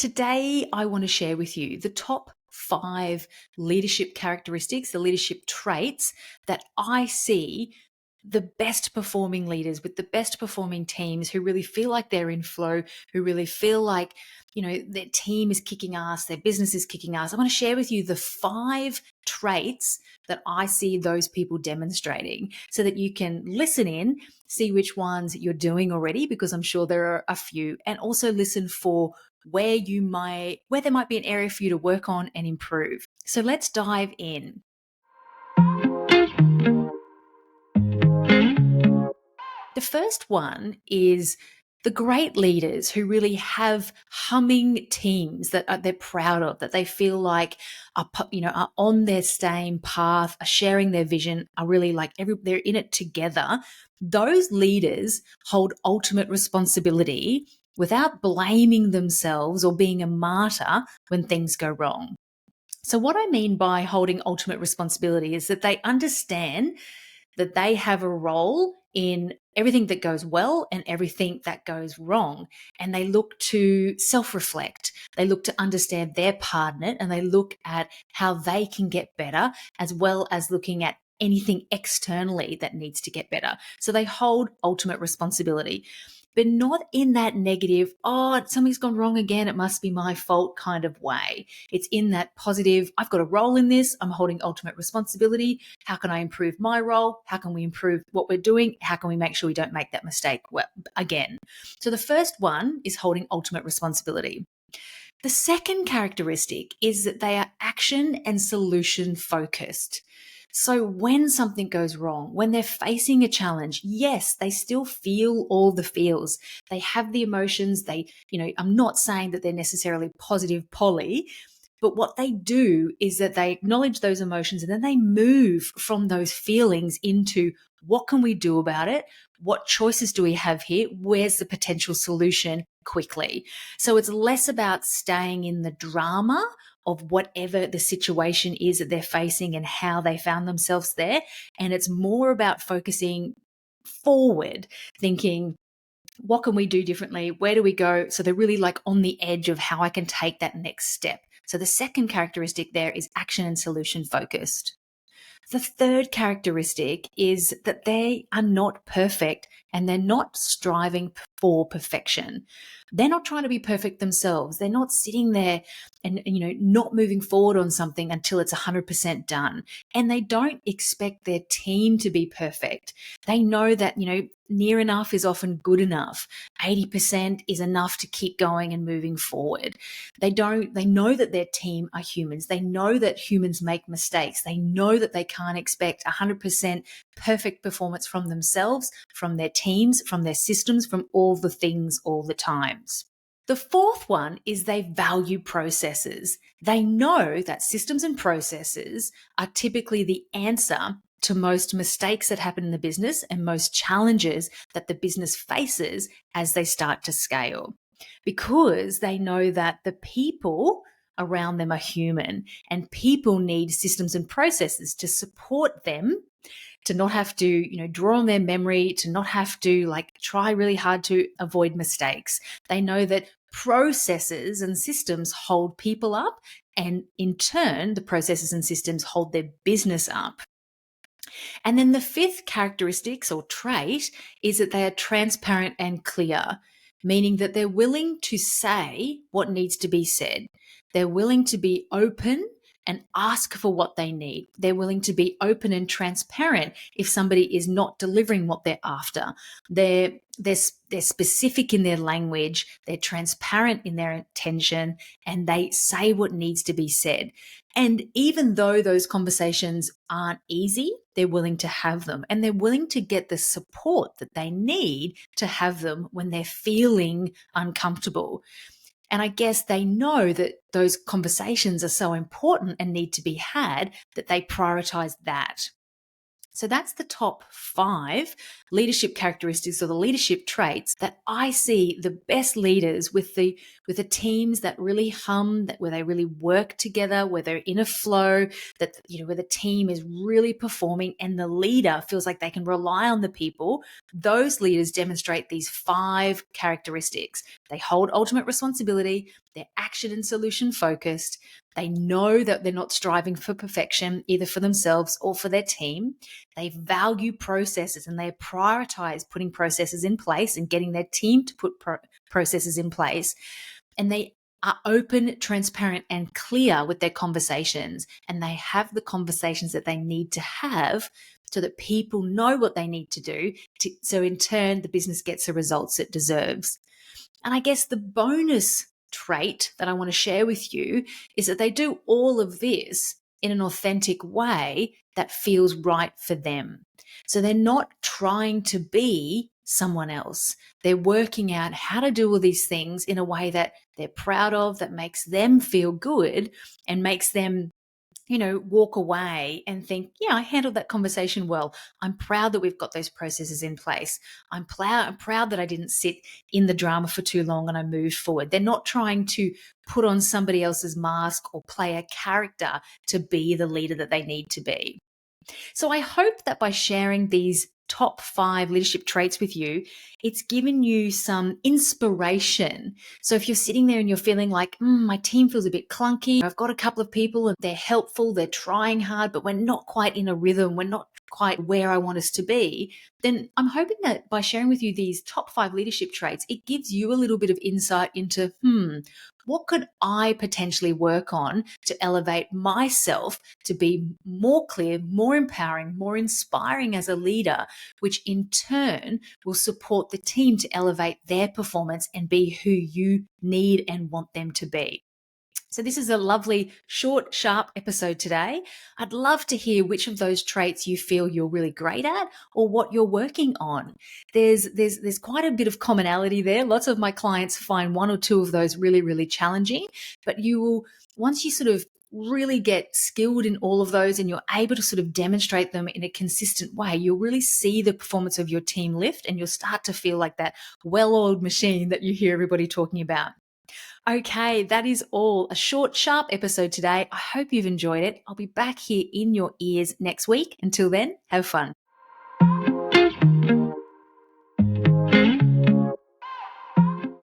Today, I want to share with you the top 5 leadership characteristics, the leadership traits that I see the best performing leaders with the best performing teams who really feel like they're in flow, who really feel like, their team is kicking ass, their business is kicking ass. I want to share with you the 5 traits that I see those people demonstrating so that you can listen in, see which ones you're doing already, because I'm sure there are a few, and also listen for where there might be an area for you to work on and improve. So let's dive in. The first one is the great leaders who really have humming teams that they're proud of, that they feel like are on their same path, are sharing their vision, are really they're in it together. Those leaders hold ultimate responsibility without blaming themselves or being a martyr when things go wrong. So what I mean by holding ultimate responsibility is that they understand that they have a role in everything that goes well and everything that goes wrong. And they look to self-reflect. They look to understand their part in it, and they look at how they can get better, as well as looking at anything externally that needs to get better. So they hold ultimate responsibility, but not in that negative, something's gone wrong again, it must be my fault kind of way. It's in that positive, I've got a role in this, I'm holding ultimate responsibility. How can I improve my role? How can we improve what we're doing? How can we make sure we don't make that mistake again? So the first one is holding ultimate responsibility. The second characteristic is that they are action and solution focused. So when something goes wrong, when they're facing a challenge, yes, they still feel all the feels. They have the emotions. I'm not saying that they're necessarily positive Polly, but what they do is that they acknowledge those emotions and then they move from those feelings into what can we do about it? What choices do we have here? Where's the potential solution quickly? So it's less about staying in the drama of whatever the situation is that they're facing and how they found themselves there. And it's more about focusing forward, thinking, what can we do differently? Where do we go? So they're really on the edge of how I can take that next step. So the second characteristic there is action and solution focused. The third characteristic is that they are not perfect and they're not striving for perfection. They're not trying to be perfect themselves. They're not sitting there and not moving forward on something until it's 100% done. And they don't expect their team to be perfect. They know that, near enough is often good enough. 80% is enough to keep going and moving forward. They know that their team are humans. They know that humans make mistakes. They know that they can't expect 100% perfect performance from themselves, from their teams, from their systems, from all the things all the times. The fourth one is they value processes. They know that systems and processes are typically the answer to most mistakes that happen in the business and most challenges that the business faces as they start to scale, because they know that the people around them are human and people need systems and processes to support them, to not have to, draw on their memory, to not have to try really hard to avoid mistakes. They know that processes and systems hold people up, and in turn, the processes and systems hold their business up. And then the fifth characteristics or trait is that they are transparent and clear, meaning that they're willing to say what needs to be said. They're willing to be open and ask for what they need. They're willing to be open and transparent if somebody is not delivering what they're after. They're specific in their language, they're transparent in their intention, and they say what needs to be said. And even though those conversations aren't easy, they're willing to have them, and they're willing to get the support that they need to have them when they're feeling uncomfortable. And I guess they know that those conversations are so important and need to be had that they prioritize that. So that's the top 5 leadership characteristics or the leadership traits that I see the best leaders with the teams that really hum, that where they really work together, where they're in a flow, that where the team is really performing and the leader feels like they can rely on the people. Those leaders demonstrate these 5 characteristics. They hold ultimate responsibility, they're action and solution focused, they know that they're not striving for perfection, either for themselves or for their team. They value processes and they prioritize putting processes in place and getting their team to put processes in place. And they are open, transparent, and clear with their conversations. And they have the conversations that they need to have so that people know what they need to do. So in turn, the business gets the results it deserves. And I guess the bonus trait that I want to share with you is that they do all of this in an authentic way that feels right for them. So they're not trying to be someone else. They're working out how to do all these things in a way that they're proud of, that makes them feel good and makes them walk away and think, yeah, I handled that conversation well. I'm proud that we've got those processes in place. I'm proud that I didn't sit in the drama for too long and I moved forward. They're not trying to put on somebody else's mask or play a character to be the leader that they need to be. So I hope that by sharing these top 5 leadership traits with you, it's given you some inspiration. So if you're sitting there and you're feeling like, my team feels a bit clunky, I've got a couple of people and they're helpful, they're trying hard, but we're not quite in a rhythm, we're not quite where I want us to be, then I'm hoping that by sharing with you these top 5 leadership traits, it gives you a little bit of insight into, what could I potentially work on to elevate myself to be more clear, more empowering, more inspiring as a leader, which in turn will support the team to elevate their performance and be who you need and want them to be. So this is a lovely, short, sharp episode today. I'd love to hear which of those traits you feel you're really great at or what you're working on. There's quite a bit of commonality there. Lots of my clients find 1 or 2 of those really, really challenging, but you will, once you sort of really get skilled in all of those and you're able to sort of demonstrate them in a consistent way, you'll really see the performance of your team lift and you'll start to feel like that well-oiled machine that you hear everybody talking about. Okay, that is all. A short, sharp episode today. I hope you've enjoyed it. I'll be back here in your ears next week. Until then, have fun.